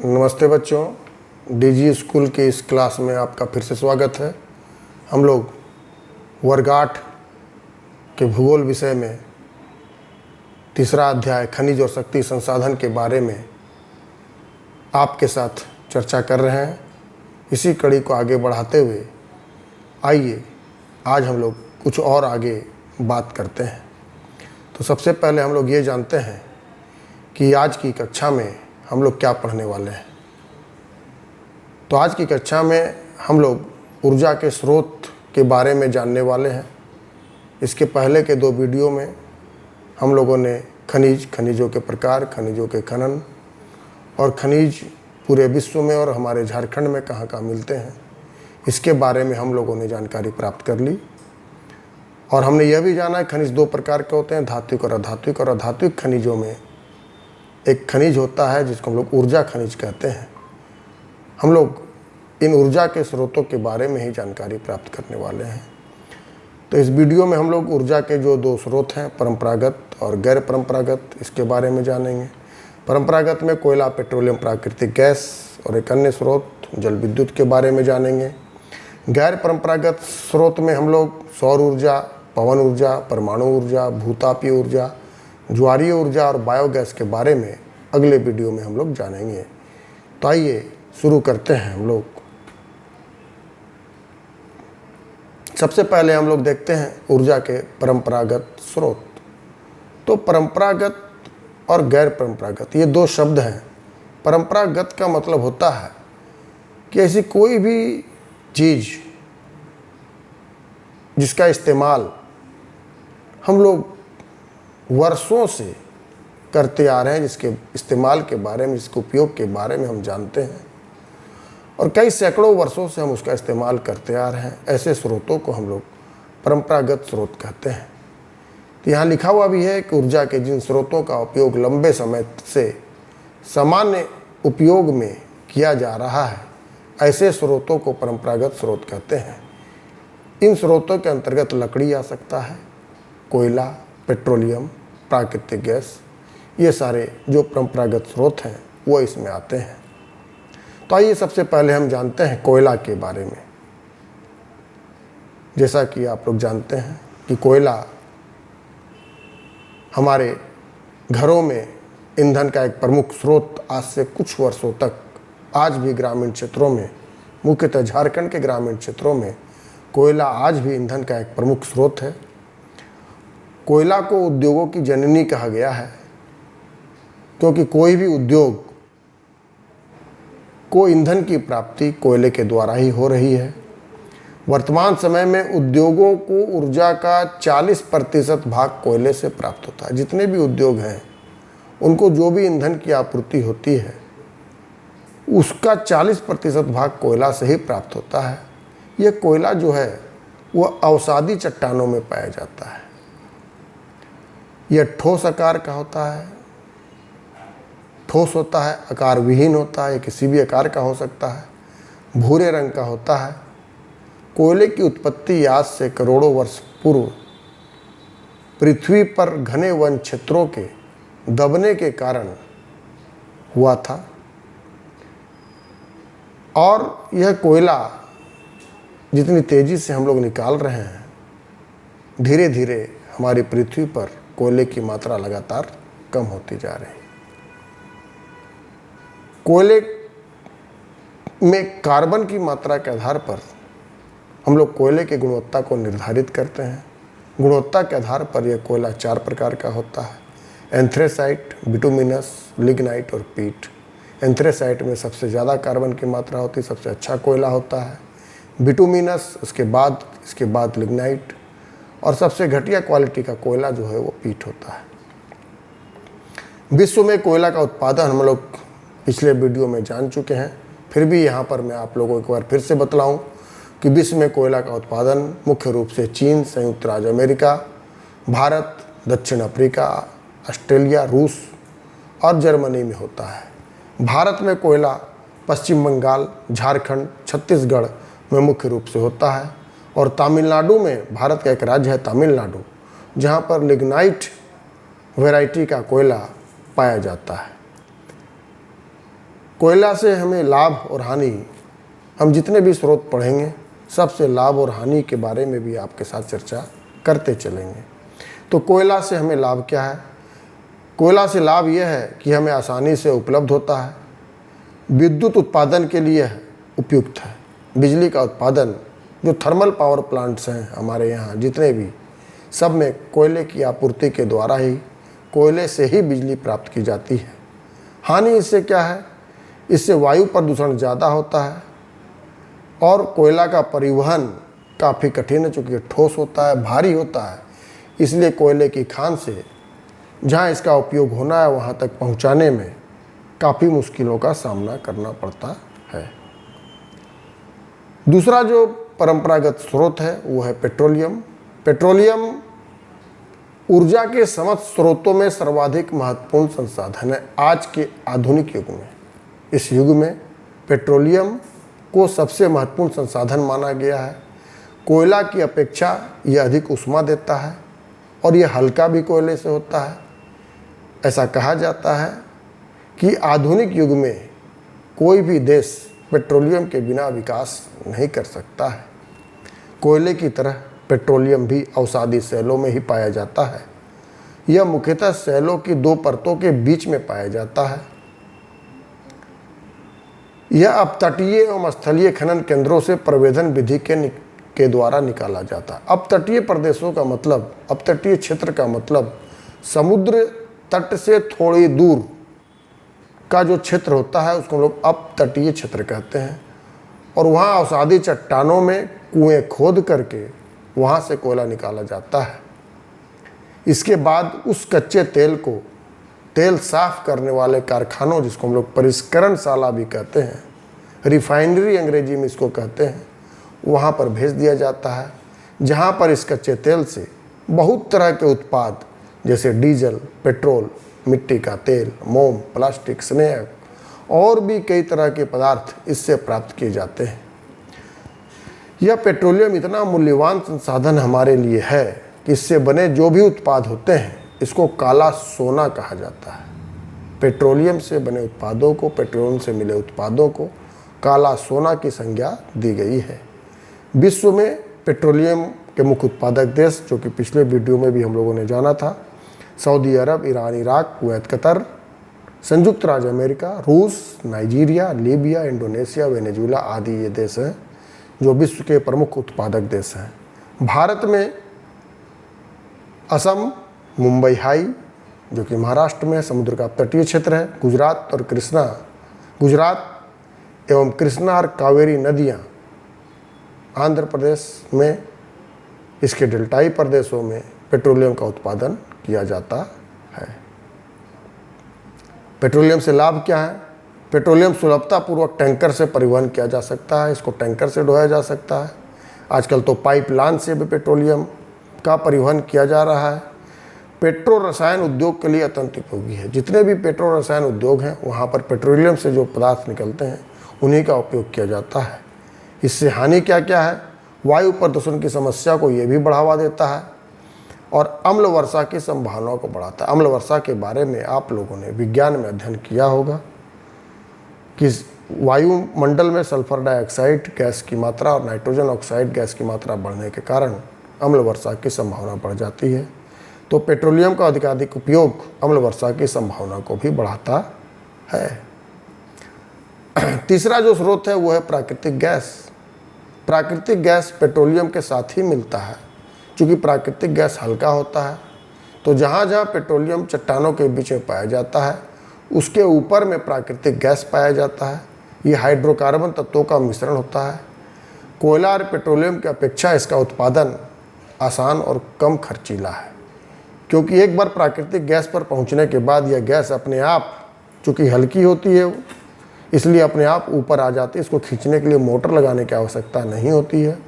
नमस्ते बच्चों, DG school के इस क्लास में आपका फिर से स्वागत है। हम लोग वर्ग 8 के भूगोल विषय में तीसरा अध्याय खनिज और शक्ति संसाधन के बारे में आपके साथ चर्चा कर रहे हैं। इसी कड़ी को आगे बढ़ाते हुए आइए आज हम लोग कुछ और आगे बात करते हैं। तो सबसे पहले हम लोग ये जानते हैं कि आज की कक्षा में हम लोग क्या पढ़ने वाले हैं। तो आज की कक्षा में हम लोग ऊर्जा के स्रोत के बारे में जानने वाले हैं। इसके पहले के 2 वीडियो में हम लोगों ने खनिजों के प्रकार, खनिजों के खनन और खनिज पूरे विश्व में और हमारे झारखंड में कहाँ कहाँ मिलते हैं, इसके बारे में हम लोगों ने जानकारी प्राप्त कर ली। और हमने यह भी जाना है खनिज 2 प्रकार के होते हैं, धात्विक और अधात्विक। और अधात्विक खनिजों में एक खनिज होता है जिसको हम लोग ऊर्जा खनिज कहते हैं। हम लोग इन ऊर्जा के स्रोतों के बारे में ही जानकारी प्राप्त करने वाले हैं। तो इस वीडियो में हम लोग ऊर्जा के जो 2 स्रोत हैं, परंपरागत और गैर परंपरागत, इसके बारे में जानेंगे। परंपरागत में कोयला, पेट्रोलियम, प्राकृतिक गैस और एक अन्य स्रोत जल विद्युत के बारे में जानेंगे। गैर परंपरागत स्रोत में हम लोग सौर ऊर्जा, पवन ऊर्जा, परमाणु ऊर्जा, भूतापीय ऊर्जा, ज्वारीय ऊर्जा और बायोगैस के बारे में अगले वीडियो में हम लोग जानेंगे। तो आइए शुरू करते हैं। हम लोग सबसे पहले हम लोग देखते हैं ऊर्जा के परंपरागत स्रोत। तो परंपरागत और गैर परंपरागत ये 2 शब्द हैं। परंपरागत का मतलब होता है कि ऐसी कोई भी चीज़ जिसका इस्तेमाल हम लोग वर्षों से करते आ रहे हैं, जिसके इस्तेमाल के बारे में, जिसके उपयोग के बारे में हम जानते हैं और कई सैकड़ों वर्षों से हम उसका इस्तेमाल करते आ रहे हैं, ऐसे स्रोतों को हम लोग परंपरागत स्रोत कहते हैं। तो यहाँ लिखा हुआ भी है कि ऊर्जा के जिन स्रोतों का उपयोग लंबे समय से सामान्य उपयोग में किया जा रहा है, ऐसे स्रोतों को परंपरागत स्रोत कहते हैं। इन स्रोतों के अंतर्गत लकड़ी आ सकता है, कोयला, पेट्रोलियम, प्राकृतिक गैस, ये सारे जो परंपरागत स्रोत हैं वो इसमें आते हैं। तो आइए सबसे पहले हम जानते हैं कोयला के बारे में। जैसा कि आप लोग जानते हैं कि कोयला हमारे घरों में ईंधन का एक प्रमुख स्रोत आज से कुछ वर्षों तक आज भी ग्रामीण क्षेत्रों में, मुख्यतः झारखंड के ग्रामीण क्षेत्रों में कोयला आज भी ईंधन का एक प्रमुख स्रोत है। कोयला को उद्योगों की जननी कहा गया है, क्योंकि कोई भी उद्योग को ईंधन की प्राप्ति कोयले के द्वारा ही हो रही है। वर्तमान समय में उद्योगों को ऊर्जा का 40% भाग कोयले से प्राप्त होता है। जितने भी उद्योग हैं उनको जो भी ईंधन की आपूर्ति होती है उसका 40% भाग कोयला से ही प्राप्त होता है। यह कोयला जो है वह अवसादी चट्टानों में पाया जाता है। यह ठोस आकार का होता है, ठोस होता है, आकार विहीन होता है, किसी भी आकार का हो सकता है, भूरे रंग का होता है। कोयले की उत्पत्ति आज से करोड़ों वर्ष पूर्व पृथ्वी पर घने वन क्षेत्रों के दबने के कारण हुआ था और यह कोयला जितनी तेजी से हम लोग निकाल रहे हैं, धीरे धीरे हमारी पृथ्वी पर कोयले की मात्रा लगातार कम होती जा रही है। कोयले में कार्बन की मात्रा के आधार पर हम लोग कोयले की गुणवत्ता को निर्धारित करते हैं। गुणवत्ता के आधार पर यह कोयला 4 प्रकार का होता है: एंथ्रेसाइट, बिटुमिनस, लिग्नाइट और पीट। एंथ्रेसाइट में सबसे ज़्यादा कार्बन की मात्रा होती है, सबसे अच्छा कोयला होता है। बिटुमिनस, इसके बाद लिग्नाइट और सबसे घटिया क्वालिटी का कोयला जो है वो पीट होता है। विश्व में कोयला का उत्पादन हम लोग पिछले वीडियो में जान चुके हैं, फिर भी यहाँ पर मैं आप लोगों को एक बार फिर से बतलाऊँ कि विश्व में कोयला का उत्पादन मुख्य रूप से चीन, संयुक्त राज्य अमेरिका, भारत, दक्षिण अफ्रीका, ऑस्ट्रेलिया, रूस और जर्मनी में होता है। भारत में कोयला पश्चिम बंगाल, झारखंड, छत्तीसगढ़ में मुख्य रूप से होता है और तमिलनाडु में, भारत का एक राज्य है तमिलनाडु, जहाँ पर लिग्नाइट वैरायटी का कोयला पाया जाता है। कोयला से हमें लाभ और हानि, हम जितने भी स्रोत पढ़ेंगे सबसे लाभ और हानि के बारे में भी आपके साथ चर्चा करते चलेंगे। तो कोयला से हमें लाभ क्या है? कोयला से लाभ यह है कि हमें आसानी से उपलब्ध होता है, विद्युत उत्पादन के लिए उपयुक्त है। बिजली का उत्पादन, जो थर्मल पावर प्लांट्स हैं हमारे यहाँ जितने भी, सब में कोयले की आपूर्ति के द्वारा ही, कोयले से ही बिजली प्राप्त की जाती है। हानि इससे क्या है? इससे वायु प्रदूषण ज़्यादा होता है और कोयला का परिवहन काफ़ी कठिन है, चूँकि ठोस होता है, भारी होता है। इसलिए कोयले की खान से जहाँ इसका उपयोग होना है वहाँ तक पहुँचाने में काफ़ी मुश्किलों का सामना करना पड़ता है। दूसरा जो परंपरागत स्रोत है वो है पेट्रोलियम। पेट्रोलियम ऊर्जा के समस्त स्रोतों में सर्वाधिक महत्वपूर्ण संसाधन है आज के आधुनिक युग में। इस युग में पेट्रोलियम को सबसे महत्वपूर्ण संसाधन माना गया है। कोयला की अपेक्षा यह अधिक ऊष्मा देता है और यह हल्का भी कोयले से होता है। ऐसा कहा जाता है कि आधुनिक युग में कोई भी देश पेट्रोलियम के बिना विकास नहीं कर सकता है। कोयले की तरह पेट्रोलियम भी अवसादी शैलों में ही पाया जाता है। यह मुख्यतः शैलों की दो परतों के बीच में पाया जाता है। यह अपतटीय एवं स्थलीय खनन केंद्रों से प्रवेधन विधि के द्वारा निकाला जाता है। अपतटीय प्रदेशों का मतलब, अपतटीय क्षेत्र का मतलब समुद्र तट से थोड़ी दूर का जो क्षेत्र होता है उसको लोग अपतटीय क्षेत्र कहते हैं। और वहाँ अवसादी चट्टानों में कुएं खोद करके वहाँ से कोयला निकाला जाता है। इसके बाद उस कच्चे तेल को तेल साफ करने वाले कारखानों, जिसको हम लोग परिष्करणशाला भी कहते हैं, रिफाइनरी अंग्रेजी में इसको कहते हैं, वहाँ पर भेज दिया जाता है, जहाँ पर इस कच्चे तेल से बहुत तरह के उत्पाद जैसे डीजल, पेट्रोल, मिट्टी का तेल, मोम, प्लास्टिक, स्नेह और भी कई तरह के पदार्थ इससे प्राप्त किए जाते हैं। यह पेट्रोलियम इतना मूल्यवान संसाधन हमारे लिए है कि इससे बने जो भी उत्पाद होते हैं इसको काला सोना कहा जाता है। पेट्रोलियम से बने उत्पादों को, पेट्रोलियम से मिले उत्पादों को काला सोना की संज्ञा दी गई है। विश्व में पेट्रोलियम के मुख्य उत्पादक देश, जो कि पिछले वीडियो में भी हम लोगों ने जाना था, सऊदी अरब, ईरान, इराक, कुवैत, कतर, संयुक्त राज्य अमेरिका, रूस, नाइजीरिया, लीबिया, इंडोनेशिया, वेनेजुएला आदि ये देश हैं जो विश्व के प्रमुख उत्पादक देश हैं। भारत में असम, मुंबई हाई जो कि महाराष्ट्र में समुद्र का तटीय क्षेत्र है, गुजरात एवं कृष्णा और कावेरी नदियाँ आंध्र प्रदेश में, इसके डेल्टाई प्रदेशों में पेट्रोलियम का उत्पादन किया जाता है। पेट्रोलियम से लाभ क्या है? पेट्रोलियम सुलभतापूर्वक टैंकर से परिवहन किया जा सकता है, इसको टैंकर से ढोया जा सकता है। आजकल तो पाइपलाइन से भी पेट्रोलियम का परिवहन किया जा रहा है। पेट्रो रसायन उद्योग के लिए अत्यंत उपयोगी है। जितने भी पेट्रो रसायन उद्योग हैं वहाँ पर पेट्रोलियम से जो पदार्थ निकलते हैं उन्हीं का उपयोग किया जाता है। इससे हानि क्या क्या है? वायु प्रदूषण की समस्या को ये भी बढ़ावा देता है और अम्ल वर्षा की संभावनाओं को बढ़ाता है। अम्ल वर्षा के बारे में आप लोगों ने विज्ञान में अध्ययन किया होगा कि वायुमंडल में सल्फर डाइऑक्साइड गैस की मात्रा और नाइट्रोजन ऑक्साइड गैस की मात्रा बढ़ने के कारण अम्ल वर्षा की संभावना बढ़ जाती है। तो पेट्रोलियम का अधिकाधिक उपयोग अम्ल वर्षा की संभावना को भी बढ़ाता है। तीसरा जो स्रोत है वो है प्राकृतिक गैस। प्राकृतिक गैस पेट्रोलियम के साथ ही मिलता है। चूँकि प्राकृतिक गैस हल्का होता है तो जहाँ जहाँ पेट्रोलियम चट्टानों के बीच में पाया जाता है उसके ऊपर में प्राकृतिक गैस पाया जाता है। ये हाइड्रोकार्बन तत्वों का मिश्रण होता है। कोयला और पेट्रोलियम की अपेक्षा इसका उत्पादन आसान और कम खर्चीला है, क्योंकि एक बार प्राकृतिक गैस पर पहुंचने के बाद यह गैस अपने आप, चूँकि हल्की होती है इसलिए अपने आप ऊपर आ जाती है। इसको खींचने के लिए मोटर लगाने की आवश्यकता नहीं होती है।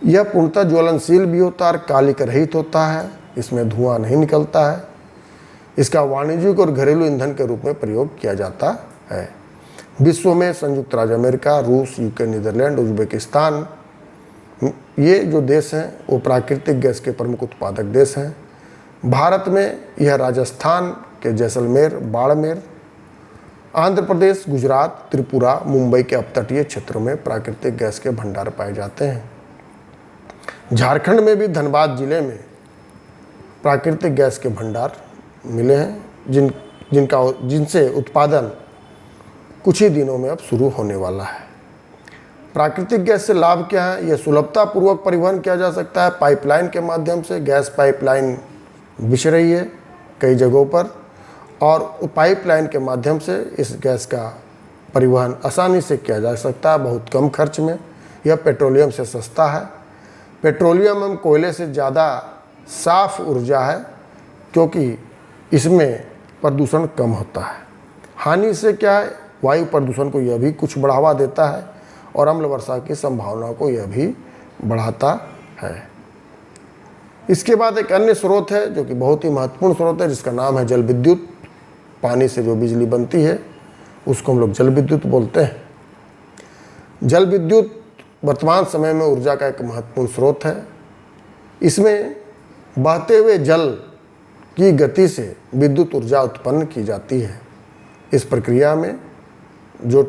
यह पूर्णतः ज्वलनशील भी होता है और कालिक रहित होता है। इसमें धुआं नहीं निकलता है। इसका वाणिज्यिक और घरेलू ईंधन के रूप में प्रयोग किया जाता है। विश्व में संयुक्त राज्य अमेरिका, रूस, यूके, नीदरलैंड, उज्बेकिस्तान, ये जो देश हैं वो प्राकृतिक गैस के प्रमुख उत्पादक देश हैं। भारत में यह राजस्थान के जैसलमेर, बाड़मेर आंध्र प्रदेश, गुजरात, त्रिपुरा, मुंबई के अपतटीय क्षेत्रों में प्राकृतिक गैस के भंडार पाए जाते हैं। झारखंड में भी धनबाद जिले में प्राकृतिक गैस के भंडार मिले हैं, जिनसे उत्पादन कुछ ही दिनों में अब शुरू होने वाला है। प्राकृतिक गैस से लाभ क्या है? यह सुलभतापूर्वक परिवहन किया जा सकता है। पाइपलाइन के माध्यम से गैस पाइपलाइन बिछ रही है कई जगहों पर, और पाइपलाइन के माध्यम से इस गैस का परिवहन आसानी से किया जा सकता है, बहुत कम खर्च में। यह पेट्रोलियम से सस्ता है। पेट्रोलियम एवं कोयले से ज़्यादा साफ ऊर्जा है, क्योंकि इसमें प्रदूषण कम होता है। हानि से क्या है? वायु प्रदूषण को यह भी कुछ बढ़ावा देता है, और अम्ल वर्षा की संभावना को यह भी बढ़ाता है। इसके बाद एक अन्य स्रोत है जो कि बहुत ही महत्वपूर्ण स्रोत है, जिसका नाम है जल विद्युत। पानी से जो बिजली बनती है उसको हम लोग जल विद्युत बोलते हैं। जल विद्युत वर्तमान समय में ऊर्जा का एक महत्वपूर्ण स्रोत है। इसमें बहते हुए जल की गति से विद्युत ऊर्जा उत्पन्न की जाती है। इस प्रक्रिया में जो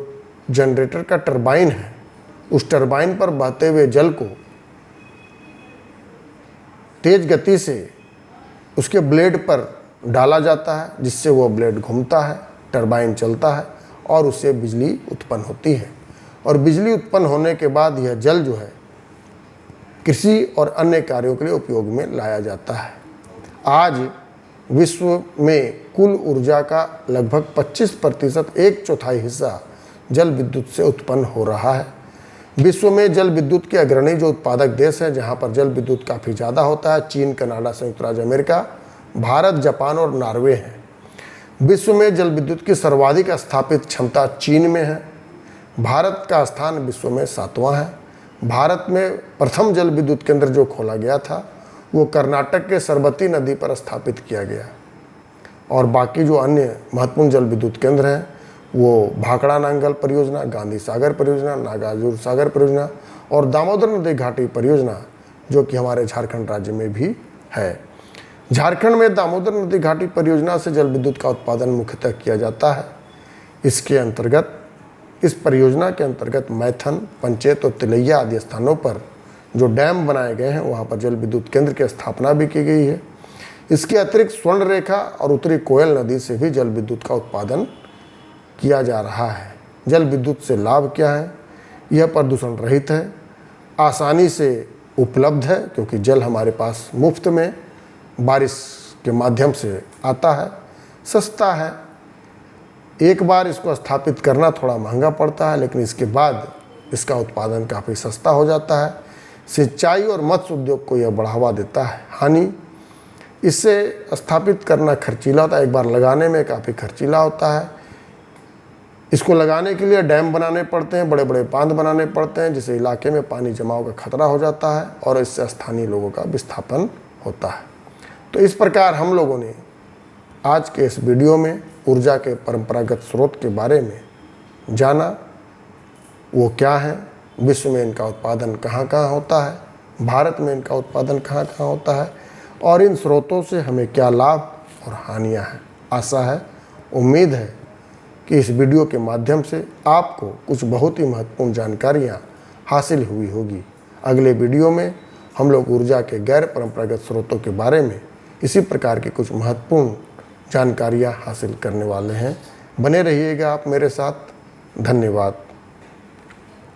जनरेटर का टरबाइन है, उस टरबाइन पर बहते हुए जल को तेज गति से उसके ब्लेड पर डाला जाता है, जिससे वो ब्लेड घूमता है, टरबाइन चलता है और उससे बिजली उत्पन्न होती है। और बिजली उत्पन्न होने के बाद यह जल जो है कृषि और अन्य कार्यों के लिए उपयोग में लाया जाता है। आज विश्व में कुल ऊर्जा का लगभग 25%, 1/4 हिस्सा जल विद्युत से उत्पन्न हो रहा है। विश्व में जल विद्युत के अग्रणी जो उत्पादक देश हैं, जहां पर जल विद्युत काफ़ी ज़्यादा होता है, चीन, कनाडा, संयुक्त राज्य अमेरिका, भारत, जापान और नॉर्वे हैं। विश्व में जल विद्युत की सर्वाधिक स्थापित क्षमता चीन में है। भारत का स्थान विश्व में 7वां है। भारत में प्रथम जल विद्युत केंद्र जो खोला गया था वो कर्नाटक के सरबती नदी पर स्थापित किया गया, और बाकी जो अन्य महत्वपूर्ण जल विद्युत केंद्र हैं वो भाखड़ा नांगल परियोजना, गांधी सागर परियोजना, नागार्जुन सागर परियोजना और दामोदर नदी घाटी परियोजना, जो कि हमारे झारखंड राज्य में भी है। झारखंड में दामोदर नदी घाटी परियोजना से जल विद्युत का उत्पादन मुख्यतः किया जाता है। इस परियोजना के अंतर्गत मैथन, पंचेत और तिलैया आदि स्थानों पर जो डैम बनाए गए हैं, वहाँ पर जल विद्युत केंद्र की स्थापना भी की गई है। इसके अतिरिक्त स्वर्ण रेखा और उत्तरी कोयल नदी से भी जल विद्युत का उत्पादन किया जा रहा है। जल विद्युत से लाभ क्या है? यह प्रदूषण रहित है, आसानी से उपलब्ध है, क्योंकि जल हमारे पास मुफ्त में बारिश के माध्यम से आता है, सस्ता है। एक बार इसको स्थापित करना थोड़ा महंगा पड़ता है, लेकिन इसके बाद इसका उत्पादन काफ़ी सस्ता हो जाता है। सिंचाई और मत्स्य उद्योग को यह बढ़ावा देता है। हानि, इससे स्थापित करना खर्चीला होता है, एक बार लगाने में काफ़ी खर्चीला होता है। इसको लगाने के लिए डैम बनाने पड़ते हैं, बड़े बड़े बांध बनाने पड़ते हैं, जिससे इलाके में पानी जमाव का खतरा हो जाता है और इससे स्थानीय लोगों का विस्थापन होता है। तो इस प्रकार हम लोगों ने आज के इस वीडियो में ऊर्जा के परंपरागत स्रोत के बारे में जाना। वो क्या है, विश्व में इनका उत्पादन कहाँ कहाँ होता है, भारत में इनका उत्पादन कहाँ कहाँ होता है, और इन स्रोतों से हमें क्या लाभ और हानियाँ हैं। आशा है, उम्मीद है कि इस वीडियो के माध्यम से आपको कुछ बहुत ही महत्वपूर्ण जानकारियाँ हासिल हुई होगी। अगले वीडियो में हम लोग ऊर्जा के गैर परंपरागत स्रोतों के बारे में इसी प्रकार की कुछ महत्वपूर्ण जानकारियाँ हासिल करने वाले हैं। बने रहिएगा आप मेरे साथ। धन्यवाद।